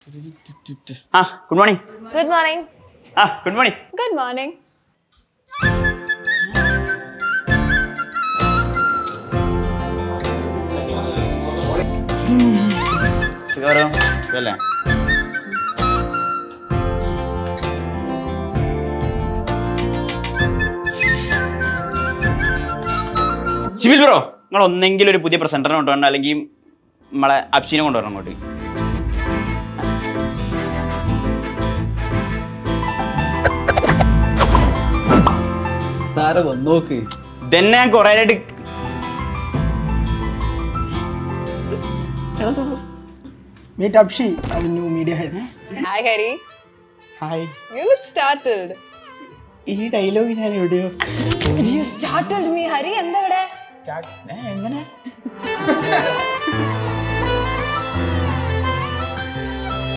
Good morning. Good morning. Good morning. Good morning. Sigaro. Wala. Civil bro, നിങ്ങൾ ഒന്നെങ്കിലും ഒരു പുതിയ പ്രസന്ററിനെ കൊണ്ടുവരണം, അല്ലെങ്കിൽ നമ്മളെ അപ്ഷീനെ കൊണ്ടുവരണം അങ്ങോട്ട്. സാറ് വന്നോക്ക്. ഇതന്നെ ഞാൻ കുറേ ആയിട്ട് Meet Apshi, our new media head. Hi, Harry. Hi. You look startled. ഈ ഡയലോഗ് ഞാൻ എവിടെയോ You startled me, Harry. എന്താ ഇവിടെ? എങ്ങനെ